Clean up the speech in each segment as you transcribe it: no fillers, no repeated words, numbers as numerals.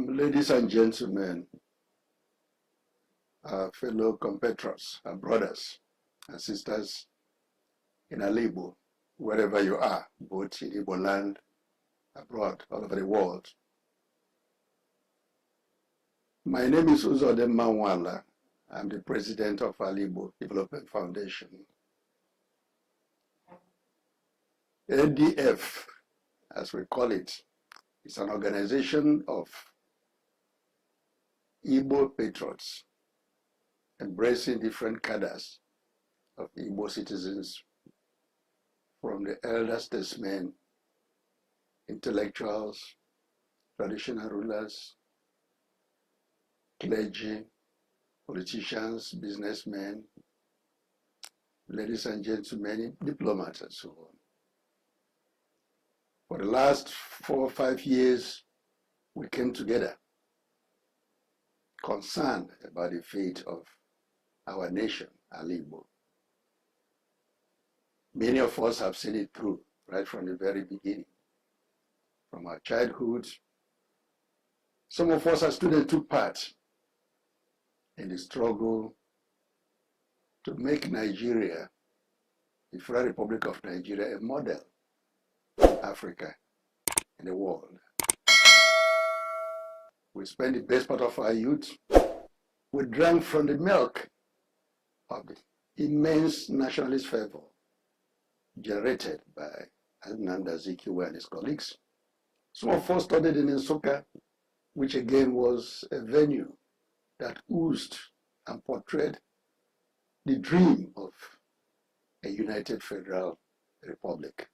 Ladies and gentlemen, our fellow compatriots, our brothers and sisters in Igbo, wherever you are, both in Igbo land, abroad, all over the world. My name is Uzodimma Nwala. I'm the president of Igbo Development Foundation. A.D.F, as we call it, is an organization of Igbo patriots, embracing different cadres of Igbo citizens, from the elder statesmen, intellectuals, traditional rulers, clergy, politicians, businessmen, ladies and gentlemen, diplomats, and so on. For the last 4 or 5 years, we came together, concerned about the fate of our nation, Igbo. Many of us have seen it through, right from the very beginning, from our childhood. Some of us as students took part in the struggle to make Nigeria, the Federal Republic of Nigeria, a model in Africa and the world. We spent the best part of our youth. We drank from the milk of the immense nationalist fervor generated by Nnamdi Azikiwe and his colleagues. Some of us studied in Nsukka, which again was a venue that oozed and portrayed the dream of a united federal republic.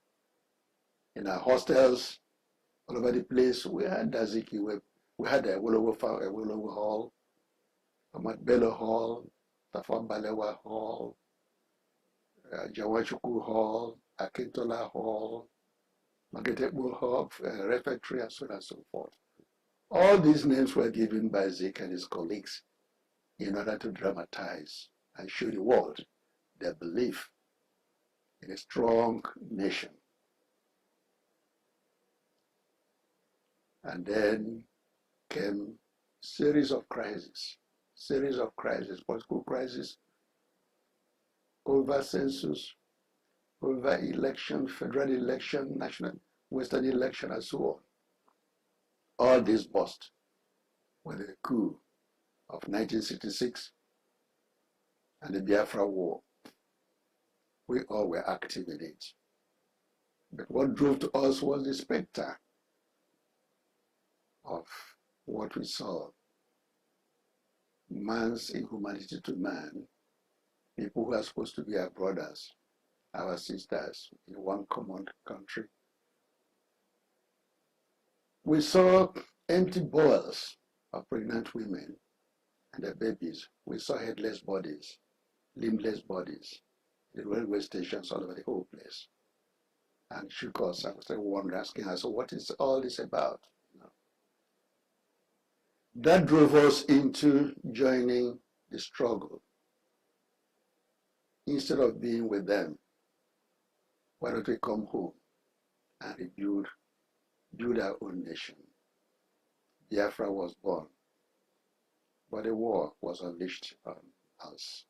In our hostels, all over the place, we had Azikiwe. We had a Awolowo Hall, Ahmad Bello Hall, Tafawa Balewa Hall, Jawachukwu Hall, Akintola Hall, Magetekbo Hall, Refectory, and so on and so forth. All these names were given by Zik and his colleagues in order to dramatize and show the world their belief in a strong nation. And then came series of crises, political crisis, over census, over election, federal election, national, western election, and so on. All this burst with the coup of 1966 and the Biafra War. We all were active in it. But what drove to us was the specter of what we saw. Man's inhumanity to man, people who are supposed to be our brothers, our sisters in one common country. We saw empty bowls of pregnant women and their babies. We saw headless bodies, limbless bodies, the railway stations all over the whole place. And shook us. I was wondering, asking us, so what is all this about? That drove us into joining the struggle. Instead of being with them, why don't we come home and build our own nation? Biafra was born, but the war was unleashed on us.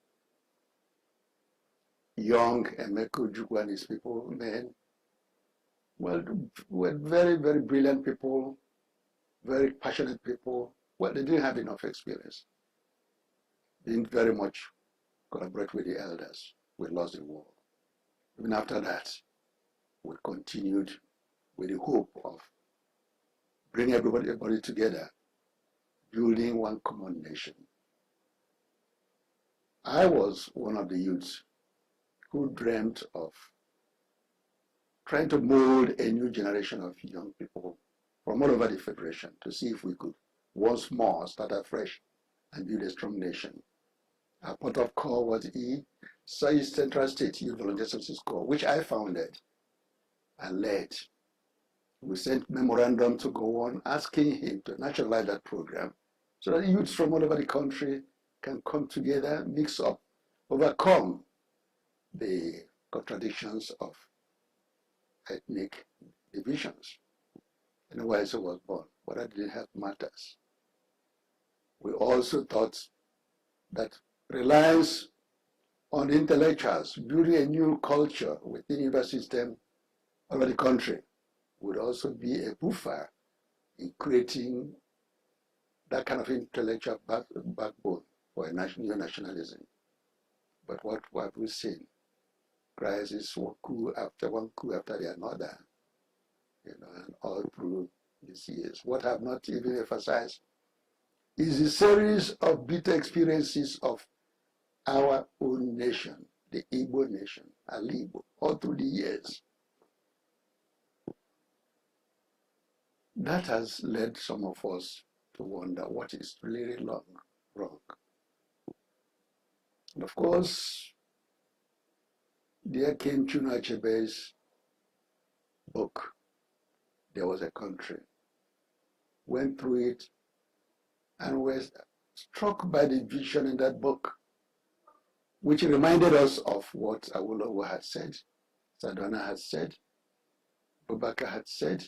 Young Emeka Ojukwu and his people, men, well, were very, very brilliant people, very passionate people. Well, they didn't have enough experience. Didn't very much collaborate with the elders. We lost the war. Even after that, we continued with the hope of bringing everybody together, building one common nation. I was one of the youths who dreamt of trying to mold a new generation of young people from all over the Federation to see if we could once more start afresh and build a strong nation. Our port of call was East Central State Youth Volunteer Services Corps, which I founded and led. We sent memorandum to go on asking him to nationalize that program so that youths from all over the country can come together, mix up, overcome the contradictions of ethnic divisions. And why so was born, but that didn't help matters. We also thought that reliance on intellectuals, building a new culture within the university system over the country would also be a buffer in creating that kind of intellectual backbone for a new nationalism. But what have we seen? Crisis, one coup after the another, and all through these years. What I have not even emphasized is a series of bitter experiences of our own nation, the Igbo nation, Igbo, all through the years. That has led some of us to wonder what is really wrong. And of course, there came Chinua Achebe's book, There Was a Country. Went through it and was struck by the vision in that book, which reminded us of what Awolowo had said, Sardauna had said, Boubacar had said.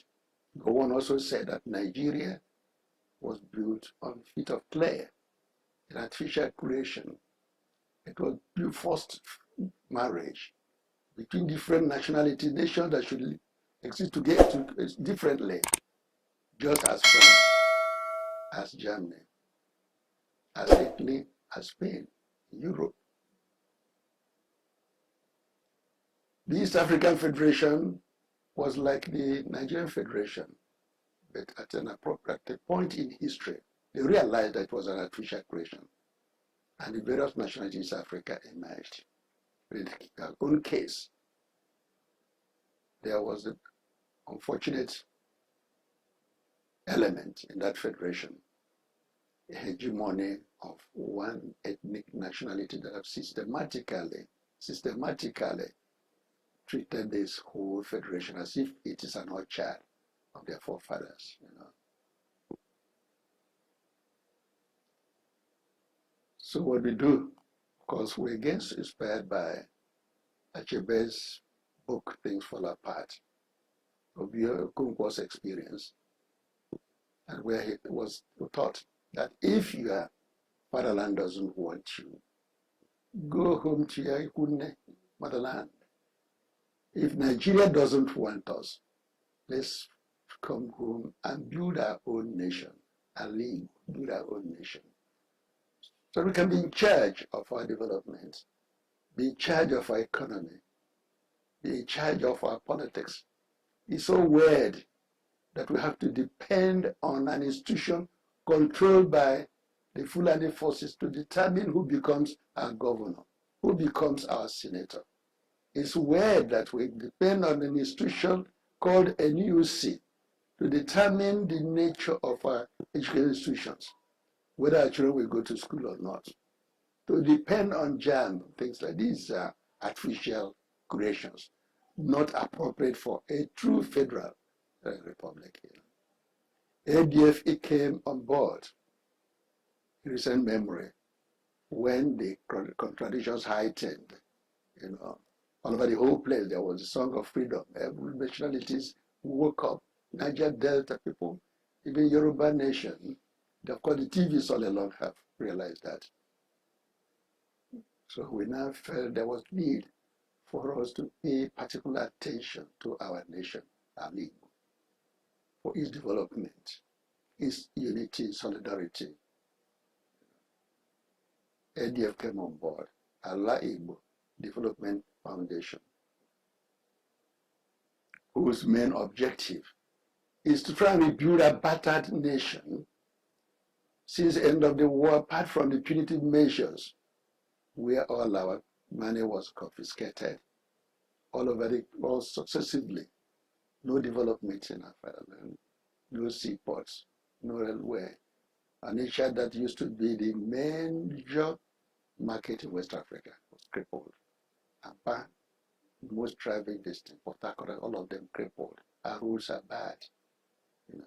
Gowon also said that Nigeria was built on feet of clay, an artificial creation. It was forced marriage between different nationality nations that should exist together differently, just as France, as Germany, as Italy, as Spain, Europe. The East African Federation was like the Nigerian Federation, but at an appropriate point in history, they realized that it was an artificial creation, and the various nationalities in Africa emerged. In our own case, there was an unfortunate element in that federation, a hegemony of one ethnic nationality that have systematically treated this whole federation as if it is an orchard of their forefathers. So what we do, of course, we're again inspired by Achebe's book, Things Fall Apart, Obi Okonkwo's experience, and where he was taught that if your fatherland doesn't want you, go home to your motherland. If Nigeria doesn't want us, let's come home and build our own nation, and build our own nation. So we can be in charge of our development, be in charge of our economy, be in charge of our politics. It's so weird that we have to depend on an institution controlled by the Fulani forces to determine who becomes our governor, who becomes our senator. It's weird that we depend on an institution called NUC to determine the nature of our education institutions, whether our children will go to school or not. To depend on JAM, things like these are artificial creations, not appropriate for a true federal republic. A.D.F. came on board in recent memory when the contradictions heightened. All over the whole place there was a song of freedom. Every nationalities woke up. Niger Delta people, even Yoruba nation. Of course, the TVs all along have realized that. So we now felt there was need for us to pay particular attention to our nation, our Igbo, for its development, its unity, solidarity. A.D.F. came on board, Allah Igbo Development Foundation, whose main objective is to try and rebuild a battered nation since the end of the war, apart from the punitive measures where all our money was confiscated all over the world successively. No development in Africa, no seaports, no railway. An area that used to be the major market in West Africa was crippled. Aba, most traffic distance, Port Harcourt, all of them crippled. Our roads are bad, you know.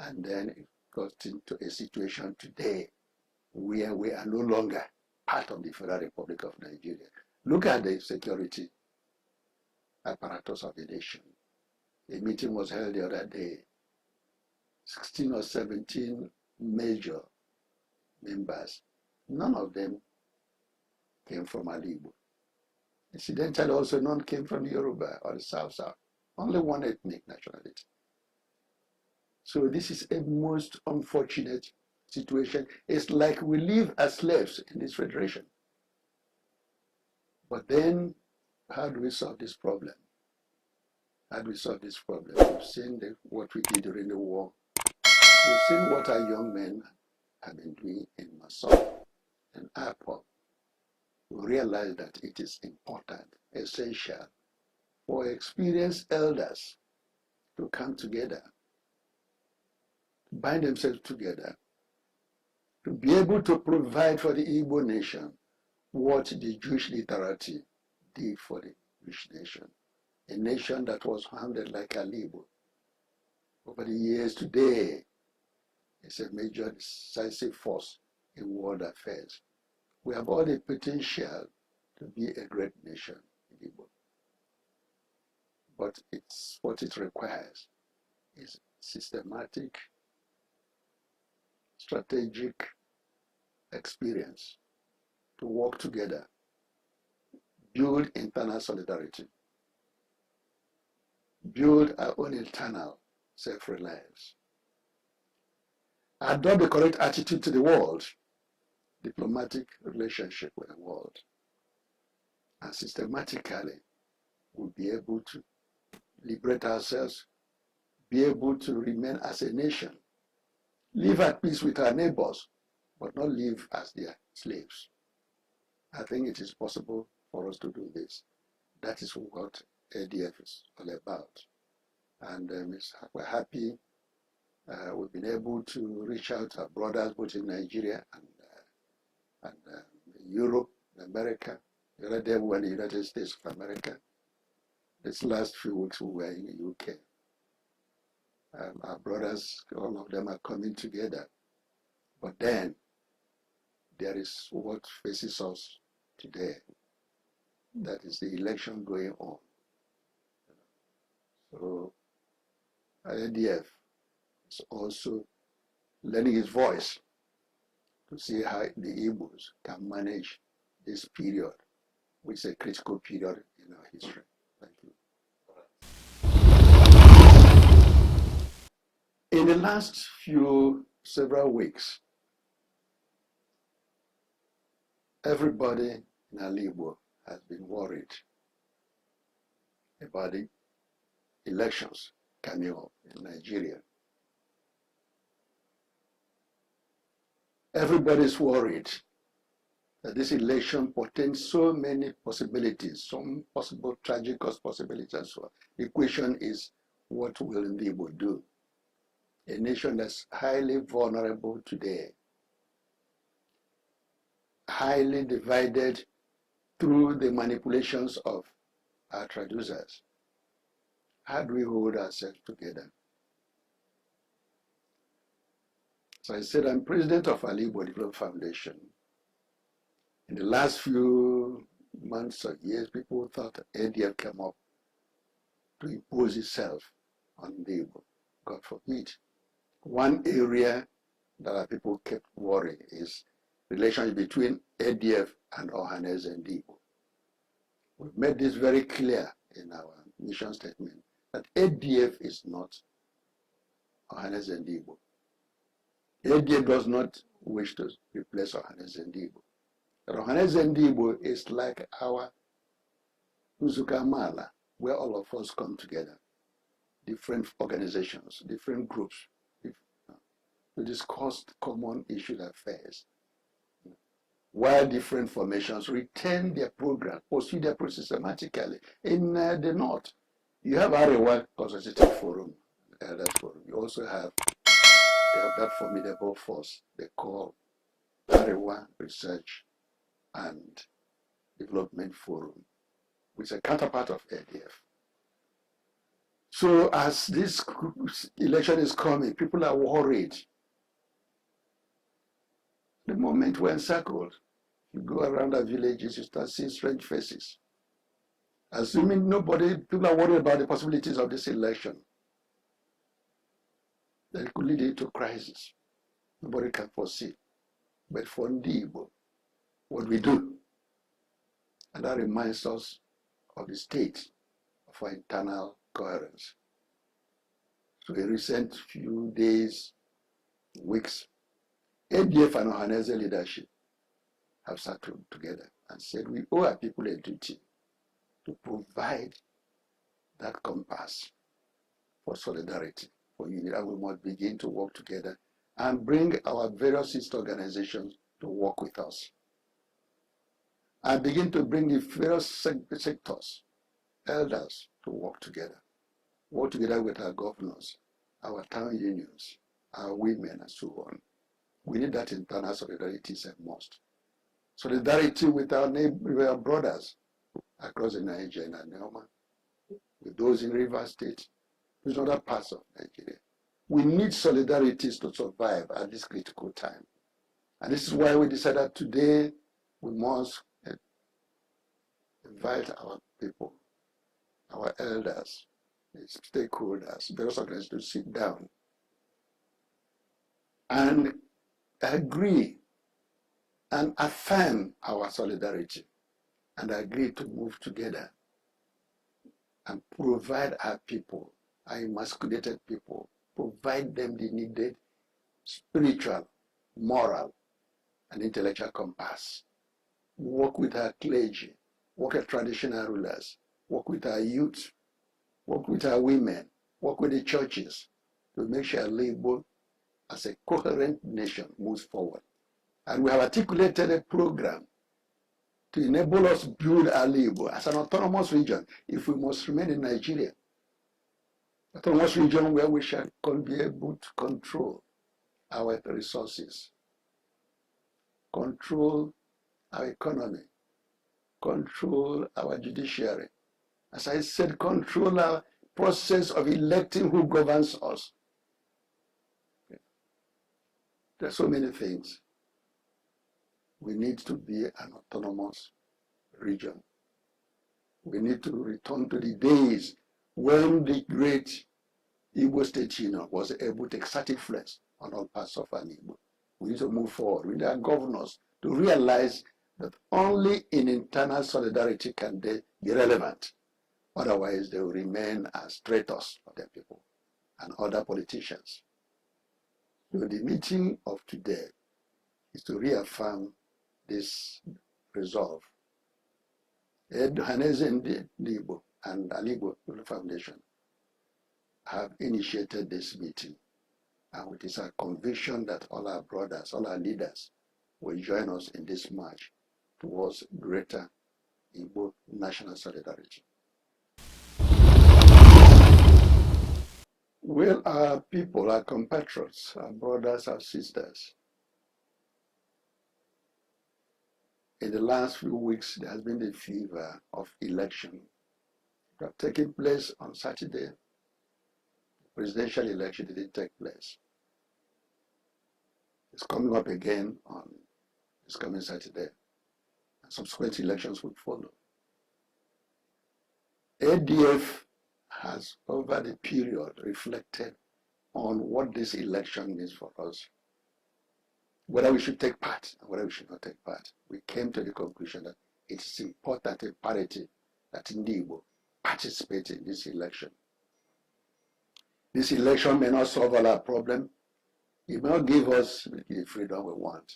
And then it got into a situation today where we are no longer part of the Federal Republic of Nigeria. Look at the security apparatus of the nation. A meeting was held the other day. 16 or 17 major members. None of them came from Igbo. Incidentally, also none came from Yoruba or the South. Only one ethnic nationality. So this is a most unfortunate situation. It's like we live as slaves in this federation. But then, how do we solve this problem? How do we solve this problem? We've seen what we did during the war. We've seen what our young men have been doing in Massaw and Apple. We realize that it is important, essential for experienced elders to come together, to bind themselves together, to be able to provide for the Igbo nation what the Jewish literacy did for the Jewish nation. A nation that was handled like a Igbo. Over the years today, it's a major decisive force in world affairs. We have all the potential to be a great nation in Igbo. But what it requires is systematic, strategic experience to work together, build internal solidarity, build our own internal self-reliance, adopt the correct attitude to the world, diplomatic relationship with the world, and systematically we'll be able to liberate ourselves, be able to remain as a nation, live at peace with our neighbors, but not live as their slaves. I think it is possible for us to do this. That is what ADF is all about. And we're happy we've been able to reach out to our brothers both in Nigeria and Europe, America. The other day we were in the United States of America. This last few weeks we were in the UK. Our brothers, all of them are coming together. But then there is what faces us today. That is the election going on. So A.D.F is also lending his voice to see how the Igbos can manage this period, which is a critical period in our history. Thank you. In the last several weeks, everybody in Igbo has been worried about the elections coming up in Nigeria. Everybody's worried that this election portends so many possibilities, some possible tragic possibilities as well. The question is, what will Ndigbo do? A nation that's highly vulnerable today, highly divided through the manipulations of our traducers. How do we hold ourselves together? So I said, I'm president of Ndigbo Development Foundation. In the last few months or years, people thought A.D.F came up to impose itself on Ndigbo. God forbid. One area that our people kept worrying is the relationship between A.D.F and Ohaneze Ndi Igbo. We've made this very clear in our mission statement that A.D.F is not Ohaneze Ndi Igbo. A.D.F does not wish to replace Ohaneze Ndi Igbo. Ohaneze Ndi Igbo is like our Nzuka Mala, where all of us come together, different organizations, different groups, to discuss common issues that face. while different formations retain their program, pursue their process systematically. In the north, you have Arewa Consultative Forum, Elders Forum. You also have that formidable force they call Arewa Research and Development Forum, which is a counterpart of A.D.F. So as this election is coming, people are worried. The moment we're encircled, you go around our villages, you start seeing strange faces. Assuming people are worried about the possibilities of this election, that it could lead into crisis. Nobody can foresee. But for Ndigbo, what we do, and that reminds us of the state of our internal coherence. So in recent few days, weeks, A.D.F and Ohaneze leadership have sat together and said we owe our people a duty to provide that compass for solidarity, for unity, and we must begin to work together and bring our various sister organizations to work with us. And begin to bring the various sectors, elders, to work together with our governors, our town unions, our women, and so on. We need that internal solidarity is a must. Solidarity with our brothers across the Niger and Neoma, with those in River State, with other parts of Nigeria. We need solidarities to survive at this critical time. And this is why we decided today we must invite our people, our elders, stakeholders, various organizations to sit down and agree and affirm our solidarity and agree to move together and provide our people, our emasculated people, provide them the needed spiritual, moral, and intellectual compass. Work with our clergy, work with traditional rulers, work with our youth, work with our women, work with the churches to make sure Igbo as a coherent nation moves forward. And we have articulated a program to enable us to build our Igbo as an autonomous region if we must remain in Nigeria. Autonomous region where we shall be able to control our resources, control our economy, control our judiciary. As I said, control our process of electing who governs us. There are so many things. We need to be an autonomous region. We need to return to the days when the great Igbo State Union was able to exert influence on all parts of an Igbo. We need to move forward. We need our governors to realize that only in internal solidarity can they be relevant. Otherwise, they will remain as traitors of their people and other politicians. So the meeting of today is to reaffirm this resolve. Ohaneze Ndi Igbo and Ndigbo Foundation have initiated this meeting, and it is our conviction that all our brothers, all our leaders will join us in this march towards greater Igbo national solidarity. Well, our people, our compatriots, our brothers, our sisters, in the last few weeks, there has been the fever of election that have taken place on Saturday. The presidential election didn't take place. It's coming up again on this coming Saturday, and subsequent elections will follow. A.D.F has, over the period, reflected on what this election means for us, whether we should take part and whether we should not take part. We came to the conclusion that it is important, imperative, that Ndigbo participate in this election. This election may not solve all our problems. It may not give us the freedom we want.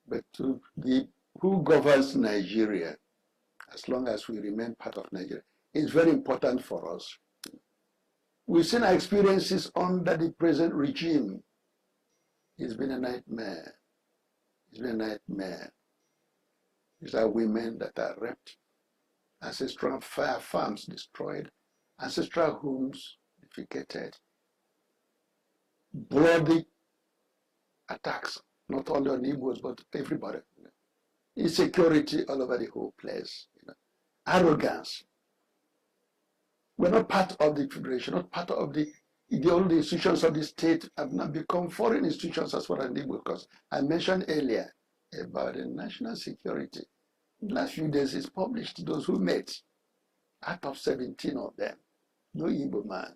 But to be who governs Nigeria, as long as we remain part of Nigeria, is very important for us. We've seen our experiences under the present regime. It's been a nightmare. It's been a nightmare. These are women that are raped, ancestral farms destroyed, ancestral homes defecated, bloody attacks, not only on Igbos, but everybody. Insecurity all over the whole place. Arrogance. We're not part of the federation, not part of the old institutions of the state have now become foreign institutions as far as Ndigbo goes. I mentioned earlier about the national security. In the last few days, it's published those who met. Out of 17 of them, no Igbo man.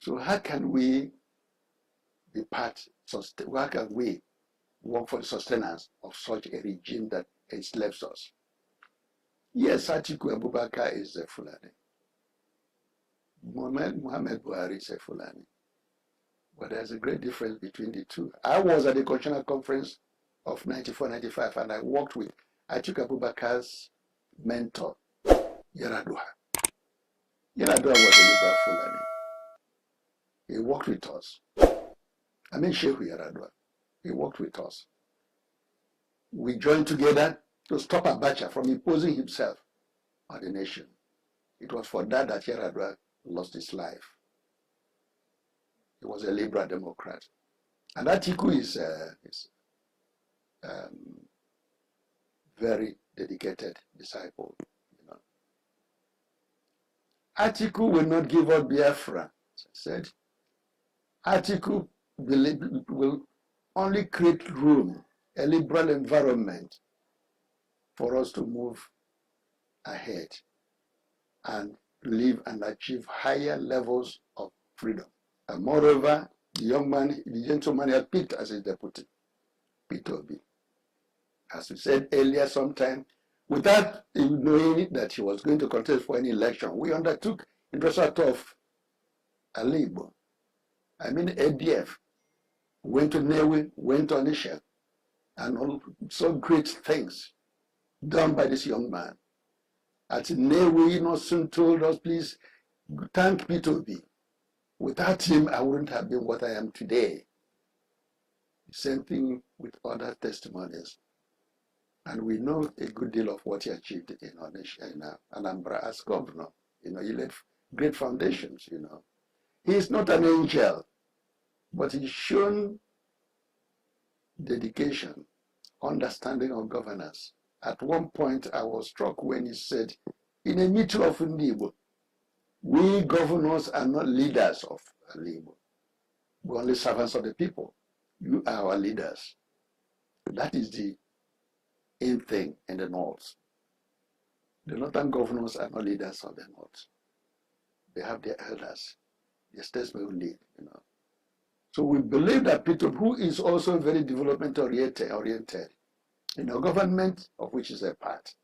So how can we be part, how can we work for the sustenance of such a regime that enslaves us? Yes, Atiku Abubakar is a Fulani. Muhammad Buhari is a Fulani. But there's a great difference between the two. I was at the Constitutional Conference of 94-95 and I worked with Atiku Abubakar's mentor, Yaradua. Yaradua was a liberal Fulani. He worked with us. I mean Sheikh Yaradua. He worked with us. We joined together to stop Abacha from imposing himself on the nation. It was for that that Yaradua lost his life. He was a liberal Democrat. And Atiku is very dedicated disciple. Atiku will not give up Biafra. As I said, Atiku will only create room, a liberal environment for us to move ahead and live and achieve higher levels of freedom. And moreover, the gentleman he had picked as his deputy, Peter Obi. As we said earlier sometime, without knowing that he was going to contest for any election, we undertook in the sort of Igbo. I mean A.D.F. went to Newe, went to Onisha, and all so great things done by this young man. At Newe, soon told us, please thank Peter Obi. Without him, I wouldn't have been what I am today. The same thing with other testimonies. And we know a good deal of what he achieved in Anambra as governor. He laid great foundations, He is not an angel, but he's shown dedication, understanding of governance. At one point, I was struck when he said, in a meeting of Ndigbo, we governors are not leaders of Ndigbo. We're only servants of the people. You are our leaders. That is the in thing in the North. The Northern governors are not leaders of the North. They have their elders, their statesmen who lead, So we believe that Peter, who is also very development oriented, government of which is a part,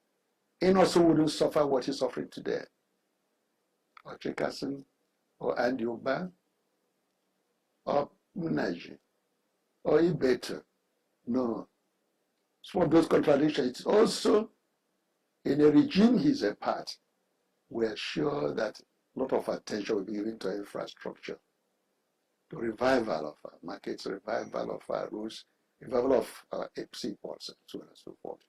and also wouldn't suffer what he's suffering today. Or Chekasin, or Andriod, or Munaji, or Ibeto. No. It's one of those contradictions. It's also in a regime he's a part. We're sure that a lot of attention will be given to infrastructure, to revival of our markets, revival of our roads, revival of our seaports, and so on and so forth.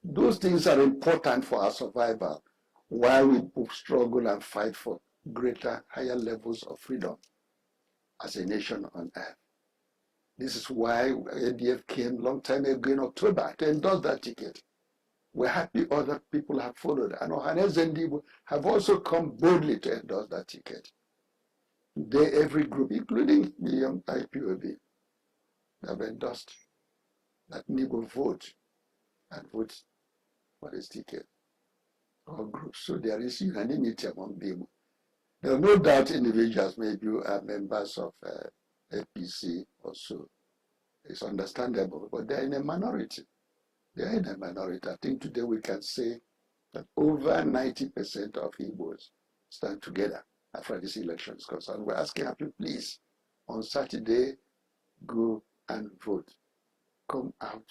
Those things are important for our survival while we struggle and fight for greater, higher levels of freedom as a nation on earth. This is why A.D.F came a long time ago in October to endorse that ticket. We're happy other people have followed. And Ohaneze Ndi Igbo have also come boldly to endorse that ticket. Today, every group, including the young IPOB, have endorsed that Ndigbo vote and vote for this ticket. All groups. So there is unanimity among people. There are no doubt individuals, maybe you are members of APC also. It's understandable, but they're in a minority. They're in a minority. I think today we can say that over 90% of Igbos stand together after this election is concerned. We're asking you, please, on Saturday, go and vote. Come out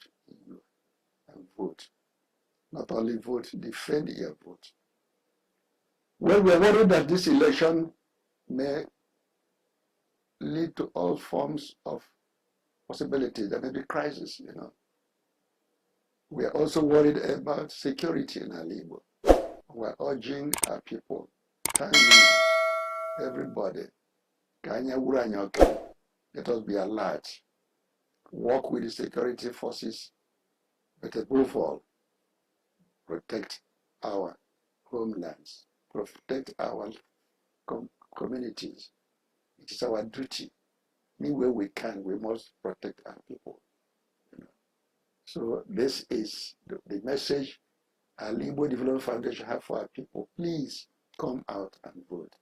and vote. Not only vote, defend your vote. Well, we're worried that this election may lead to all forms of possibilities. There may be crisis, you know. We are also worried about security in Igbo. We are urging our people, kindly, everybody, let us be alert, work with the security forces, but above all, protect our homelands, protect our communities. It is our duty. Any way we can, we must protect our people. You know. So this is the message our Ndigbo Development Foundation have for our people. Please come out and vote.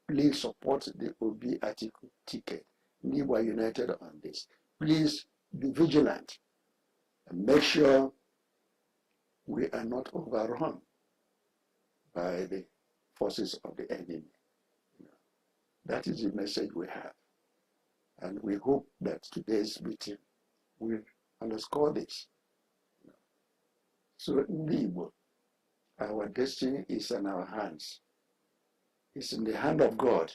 Please support the Obi Atiku ticket. Ndigbo are united on this. Please be vigilant and make sure we are not overrun by the forces of the enemy. You know, that is the message we have. And we hope that today's meeting will underscore this. You know. So Ndigbo, our destiny is in our hands. It's in the hand of God.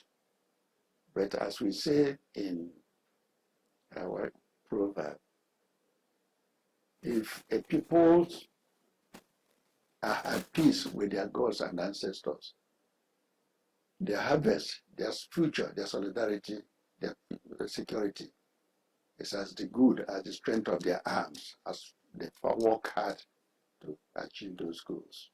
But as we say in our proverb, if a people are at peace with their gods and ancestors, their harvest, their future, their solidarity, their security is as the good as the strength of their arms, as they work hard to achieve those goals.